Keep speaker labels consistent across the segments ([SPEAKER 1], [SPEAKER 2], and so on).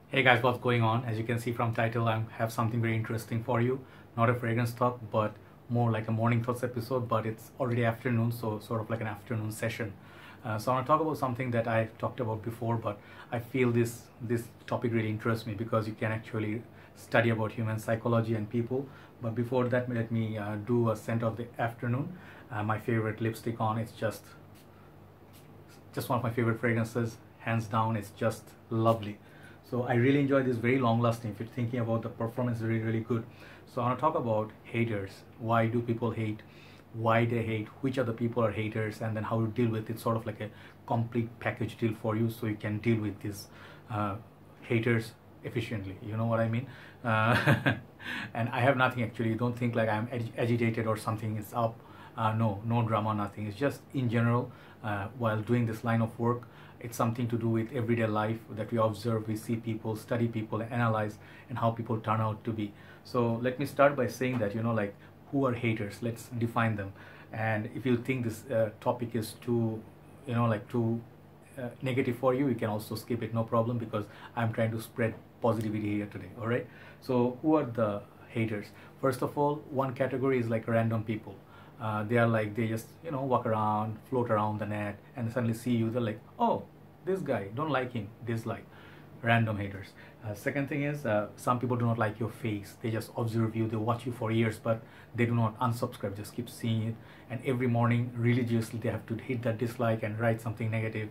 [SPEAKER 1] Hey guys, what's going on? As you can see from title, I have something very interesting for you. Not a fragrance talk, but more like a morning thoughts episode, but it's already afternoon, so sort of like an afternoon session. So I want to talk about something that I talked about before, but I feel this topic really interests me because you can actually study about human psychology and people. But before that, let me do a scent of the afternoon. My favorite lipstick on. It's just one of my favorite fragrances, hands down. It's just lovely. So I really enjoy this, very long lasting. If you're thinking about the performance, really good. So I want to talk about haters. Why do people hate? Why they hate? Which other people are haters? And then how to deal with it. Sort of like a complete package deal for you, so you can deal with these haters efficiently. You know what I mean? And I have nothing actually. Don't think like I'm agitated or something is up. No drama, nothing. It's just in general, while doing this line of work, it's something to do with everyday life that we observe, we see people, study people, analyze, and how people turn out to be. So let me start by saying that, like, who are haters? Let's define them. And if you think this topic is too, too negative for you, you can also skip it, no problem, because I'm trying to spread positivity here today. All right. So who are the haters? First of all, one category is like random people. They are like, they just walk around, float around the net, and suddenly see you, they're like, oh, this guy, don't like him, dislike. Random haters. Second thing is, some people do not like your face. They just observe you, they watch you for years, but they do not unsubscribe, just keep seeing it, and every morning religiously they have to hit that dislike and write something negative.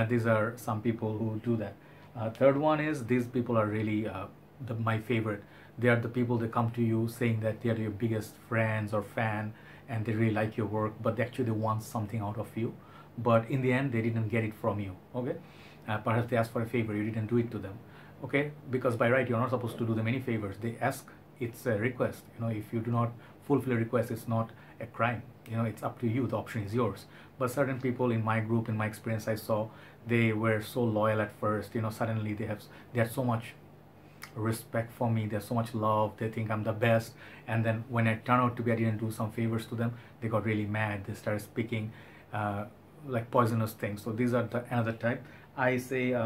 [SPEAKER 1] These are some people who do that. Third one is, these people are really my favorite. They are the people that come to you saying that they are your biggest friends or fan, and they really like your work, but they actually want something out of you, but in the end they didn't get it from you. Okay. Perhaps they asked for a favor, you didn't do it to them. Okay, because by right you're not supposed to do them any favors. They ask, it's a request. If you do not fulfill a request, it's not a crime. It's up to you, the option is yours. But certain people in my group, in my experience, I saw they were so loyal at first. Suddenly they had so much respect for me, there's so much love, they think I'm the best, and then when I turn out to be, I didn't do some favors to them, they got really mad, they started speaking like poisonous things. So these are another type. I say,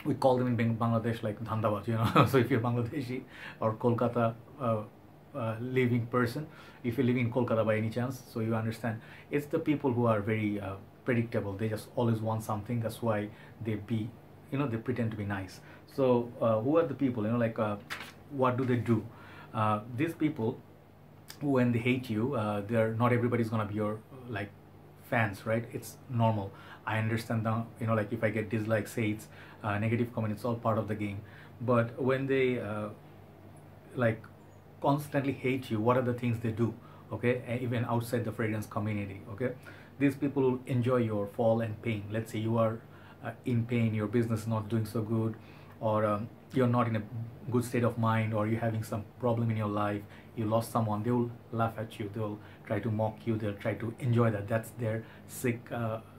[SPEAKER 1] we call them in Bangladesh like dhandabaj. So if you're Bangladeshi or Kolkata living person, if you're living in Kolkata by any chance, so you understand, it's the people who are very predictable. They just always want something, that's why they pretend to be nice. So who are the people, what do they do? These people, when they hate you, they're not everybody's gonna be your like fans, right? It's normal. I understand that, like if I get dislikes, say it's negative comment, it's all part of the game. But when they like constantly hate you, what are the things they do? Okay, and even outside the fragrance community. Okay, these people will enjoy your fall and pain. Let's say you are in pain, your business is not doing so good, or you're not in a good state of mind, or you're having some problem in your life, you lost someone, they will laugh at you, they will try to mock you, they'll try to enjoy that. That's their sick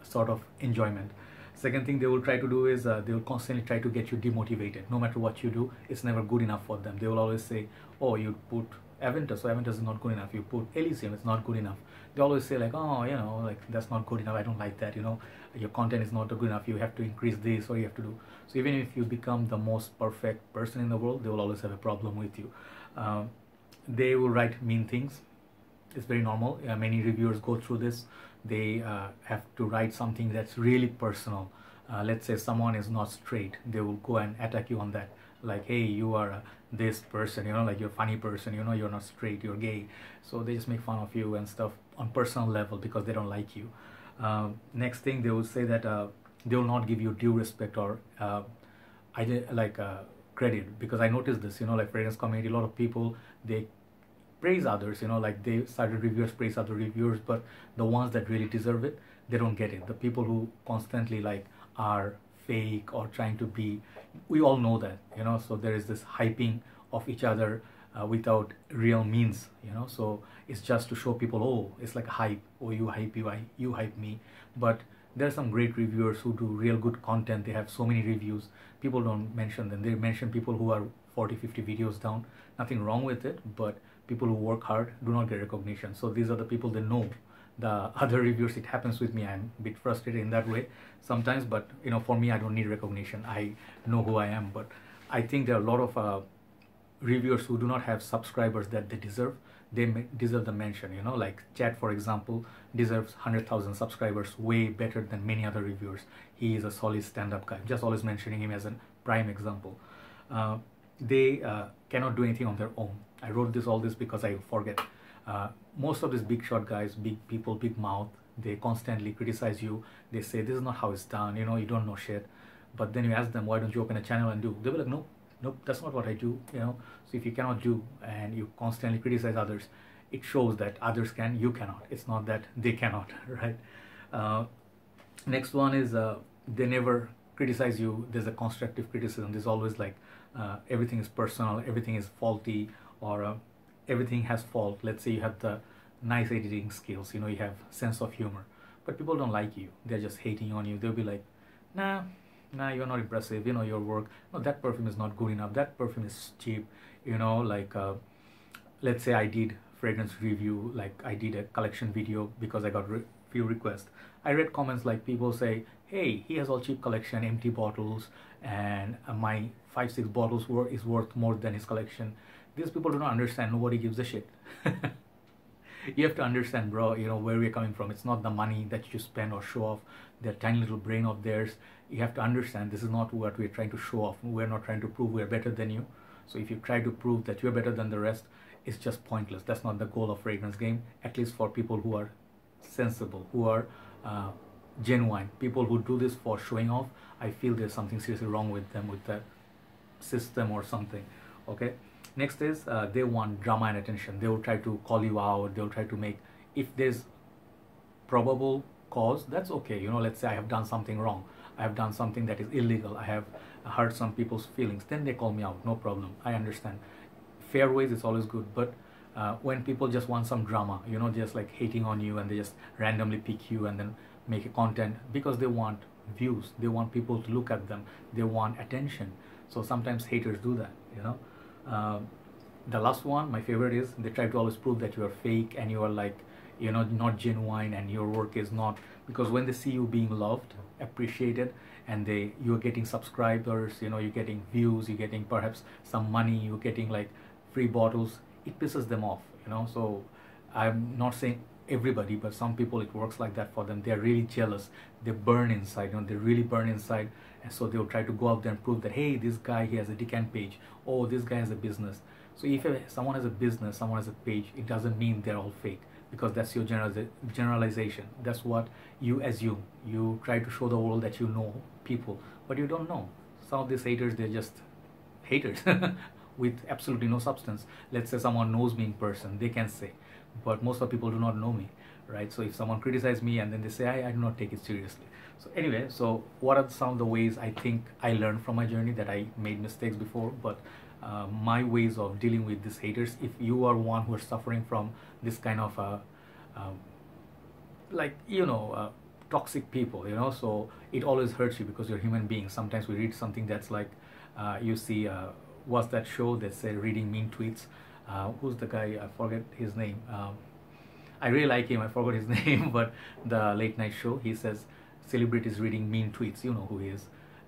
[SPEAKER 1] sort of enjoyment. Second thing they will try to do is they will constantly try to get you demotivated. No matter what you do, it's never good enough for them. They will always say, oh, you put Aventus, so Aventus is not good enough. You put Elysium, it's not good enough. They always say like, oh, like that's not good enough, I don't like that, your content is not good enough, you have to increase this, or you have to do. So even if you become the most perfect person in the world, they will always have a problem with you. They will write mean things. It's very normal. Many reviewers go through this. They have to write something that's really personal. Let's say someone is not straight, they will go and attack you on that, like, hey, you are this person, like you're a funny person, you're not straight, you're gay. So they just make fun of you and stuff on personal level because they don't like you. Next thing, they will say that they will not give you due respect or credit, because I noticed this, like fragrance community, a lot of people, they praise others, like they started reviewers praise other reviewers, but the ones that really deserve it, they don't get it. The people who constantly like are fake or trying to be, we all know that, so there is this hyping of each other without real means, so it's just to show people, oh, it's like a hype, oh, you hype you hype me. But there are some great reviewers who do real good content. They have so many reviews, people don't mention them. They mention people who are 40-50 videos down. Nothing wrong with it, but people who work hard do not get recognition. So these are the people that know. The other reviewers, it happens with me, I'm a bit frustrated in that way sometimes, but for me, I don't need recognition. I know who I am. But I think there are a lot of reviewers who do not have subscribers that they deserve. They deserve the mention, you know, like Chad, for example, deserves 100,000 subscribers, way better than many other reviewers. He is a solid stand-up guy. Just always mentioning him as a prime example. They cannot do anything on their own. I wrote all this because I forget. Most of these big shot guys, big people, big mouth, they constantly criticize you. They say this is not how it's done, you know, you don't know shit. But then you ask them, why don't you open a channel and do? They'll be like, no, nope, that's not what I do, you know. So if you cannot do and you constantly criticize others, it shows that others can, you cannot. It's not that they cannot, right? Next one is they never criticize you. There's a constructive criticism. There's always like everything is personal, everything is faulty, or everything has fault. Let's say you have the nice editing skills, you know, you have sense of humor, but people don't like you. They're just hating on you. They'll be like, nah, you're not impressive, you know, your work, no, that perfume is not good enough, that perfume is cheap, you know, like let's say I did fragrance review, like I did a collection video because I got few requests. I read comments like people say, hey, he has all cheap collection, empty bottles, and my 5-6 bottles is worth more than his collection. These people do not understand. Nobody gives a shit. You have to understand, bro, you know, where we're coming from. It's not the money that you spend or show off their tiny little brain of theirs. You have to understand this is not what we're trying to show off. We're not trying to prove we're better than you. So if you try to prove that you're better than the rest, it's just pointless. That's not the goal of fragrance game, at least for people who are sensible, who are genuine. People who do this for showing off, I feel there's something seriously wrong with them, with that system or something. Okay. Next is they want drama and attention. They will try to call you out. They'll try to make, if there's probable cause, that's okay. You know, let's say I have done something wrong. I have done something that is illegal. I have hurt some people's feelings. Then they call me out. No problem. I understand. Fair ways is always good. But when people just want some drama, you know, just like hating on you, and they just randomly pick you and then make a content because they want views. They want people to look at them. They want attention. So sometimes haters do that, you know. The last one, my favorite, is they try to always prove that you are fake and you are like, you know, not genuine, and your work is not, because when they see you being loved, appreciated, and you're getting subscribers, you know, you're getting views, you're getting perhaps some money, you're getting like free bottles, it pisses them off, you know. So I'm not saying everybody, but some people it works like that for them. They're really jealous. They burn inside, you know, they really burn inside, and so they'll try to go out there and prove that, hey, this guy, he has a decant page. Oh, this guy has a business. So if someone has a business, someone has a page, it doesn't mean they're all fake, because that's your generalization. That's what you assume. You try to show the world that you know people, but you don't know. Some of these haters, they're just haters with absolutely no substance. Let's say someone knows me in person, they can say, but most of the people do not know me, right? So if someone criticizes me and then they say, I do not take it seriously. So anyway, so what are some of the ways I think I learned from my journey, that I made mistakes before, but my ways of dealing with these haters? If you are one who is suffering from this kind of like, you know, toxic people, you know, so it always hurts you because you're a human being. Sometimes we read something that's like, you see, what's that show that say reading mean tweets? Who's the guy? I forget his name. I really like him. I forgot his name, but the late night show, he says celebrities reading mean tweets. You know who he is.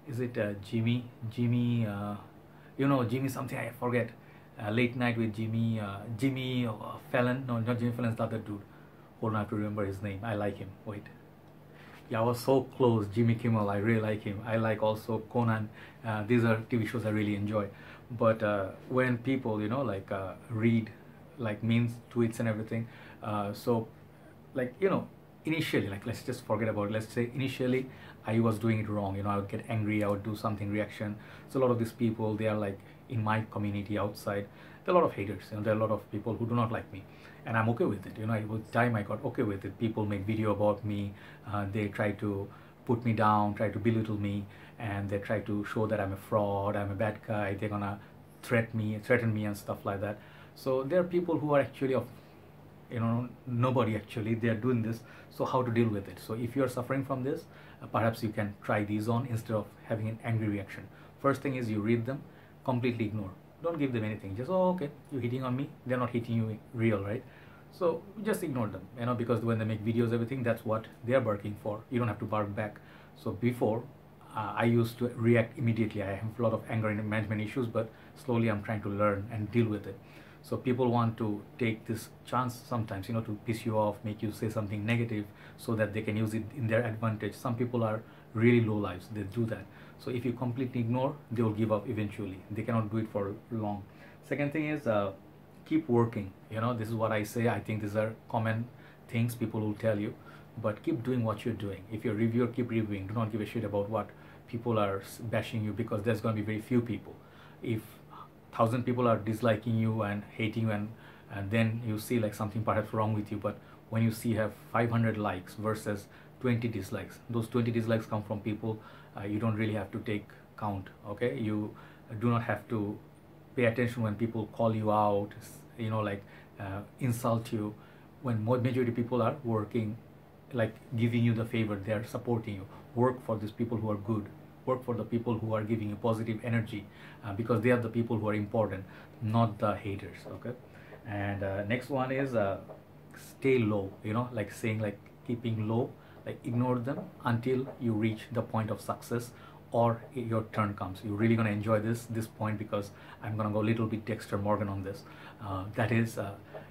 [SPEAKER 1] Is it Jimmy, you know, Jimmy something, I forget. Late night with Jimmy Fallon. No, not Jimmy Fallon's the other dude. Hold on, I have to remember his name. I like him. Wait. Yeah, I was so close. Jimmy Kimmel, I really like him. I like also Conan. These are TV shows I really enjoy. But when people, you know, like read like mean tweets and everything, so like, you know, initially, like, let's just forget about it. Let's say initially I was doing it wrong, you know, I would get angry, I would do something reaction. So a lot of these people, they are like in my community outside, there are a lot of haters, you know, there are a lot of people who do not like me, and I'm okay with it, you know. With time I got okay with it. People make video about me, they try to put me down, try to belittle me, and they try to show that I'm a fraud, I'm a bad guy, they're gonna threaten me and stuff like that. So there are people who are actually of, you know, nobody actually, they are doing this. So how to deal with it? So if you are suffering from this, perhaps you can try these on instead of having an angry reaction. First thing is you read them, completely ignore. Don't give them anything. Just, oh, okay, you're hitting on me. They're not hitting you real, right? So just ignore them, you know, because when they make videos, everything, that's what they're barking for. You don't have to bark back. So before I used to react immediately. I have a lot of anger and management issues, but slowly I'm trying to learn and deal with it. So people want to take this chance sometimes, to piss you off, make you say something negative so that they can use it in their advantage. Some people are really low lives, they do that. So if you completely ignore, they will give up eventually. They cannot do it for long. Second thing is keep working. This is what I say. I think these are common things people will tell you, but keep doing what you're doing. If you're a reviewer, keep reviewing. Do not give a shit about what people are bashing you, because there's going to be very few people. If 1,000 people are disliking you and hating you, and then you see like something perhaps wrong with you, but when you see have 500 likes versus 20 dislikes, those 20 dislikes come from people you don't really have to take count. Okay, you do not have to pay attention when people call you out, insult you. When majority people are working, like giving you the favor, they are supporting you. Work for these people who are good. Work for the people who are giving you positive energy, because they are the people who are important, not the haters. Okay. And next one is stay low. Like saying, like keeping low, like ignore them until you reach the point of success or your turn comes. You're really gonna enjoy this point, because I'm gonna go a little bit Dexter Morgan on this. That is,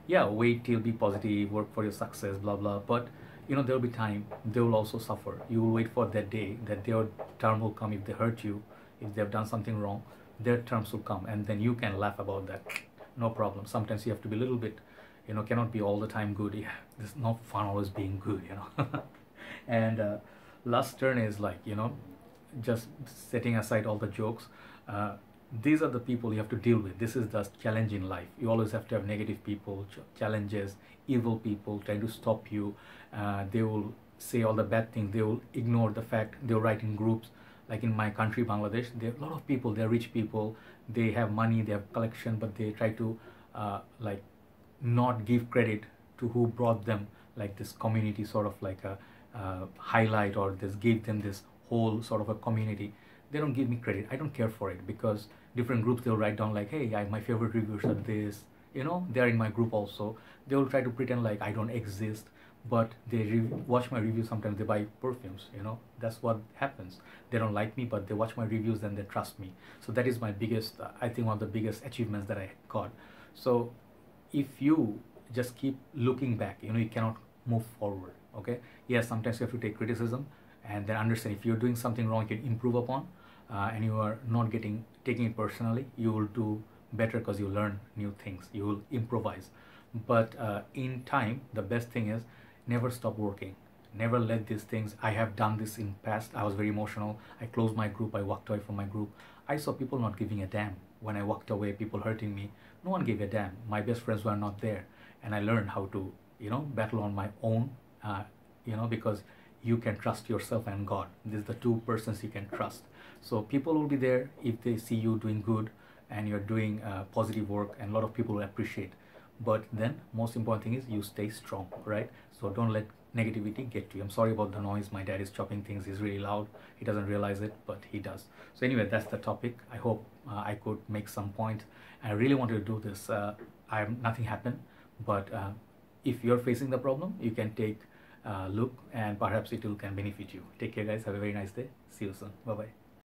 [SPEAKER 1] wait till be positive, work for your success, blah blah. But there'll be time they will also suffer. You will wait for that day that their term will come. If they hurt you, if they've done something wrong, their terms will come, and then you can laugh about that. No problem. Sometimes you have to be a little bit, cannot be all the time good. Yeah, it's not fun always being good. And last turn is like, just setting aside all the jokes. These are the people you have to deal with. This is the challenge in life. You always have to have negative people, challenges, evil people trying to stop you. They will say all the bad things. They will ignore the fact. They'll write in groups. Like in my country, Bangladesh, there are a lot of people. They're rich people. They have money. They have collection, but they try to not give credit to who brought them. Like this community, sort of like a highlight, or this give them this whole sort of a community. They don't give me credit. I don't care for it, because different groups, they'll write down like, hey, my favorite reviewers are this. They're in my group also. They will try to pretend like I don't exist, but they watch my reviews. Sometimes they buy perfumes. That's what happens. They don't like me, but they watch my reviews and they trust me. So that is my biggest, I think, one of the biggest achievements that I got. So if you just keep looking back, you cannot move forward. Okay, yes, sometimes you have to take criticism and then understand if you're doing something wrong you can improve upon, and you are not taking it personally. You will do better because you learn new things, you will improvise. But in time, the best thing is never stop working. Never let these things, I have done this in past. I was very emotional. I closed my group. I walked away from my group. I saw people not giving a damn. When I walked away, people hurting me, no one gave a damn. My best friends were not there, and I learned how to battle on my own. Because you can trust yourself and God. These are the two persons you can trust. So people will be there if they see you doing good and you're doing positive work, and a lot of people will appreciate. But then most important thing is you stay strong, right? So don't let negativity get to you. I'm sorry about the noise. My dad is chopping things. He's really loud. He doesn't realize it, but he does. So anyway, that's the topic. I hope I could make some point. I really wanted to do this. Nothing happened, but if you're facing the problem, you can take a look, and perhaps it will can benefit you. Take care, guys. Have a very nice day. See you soon. Bye bye.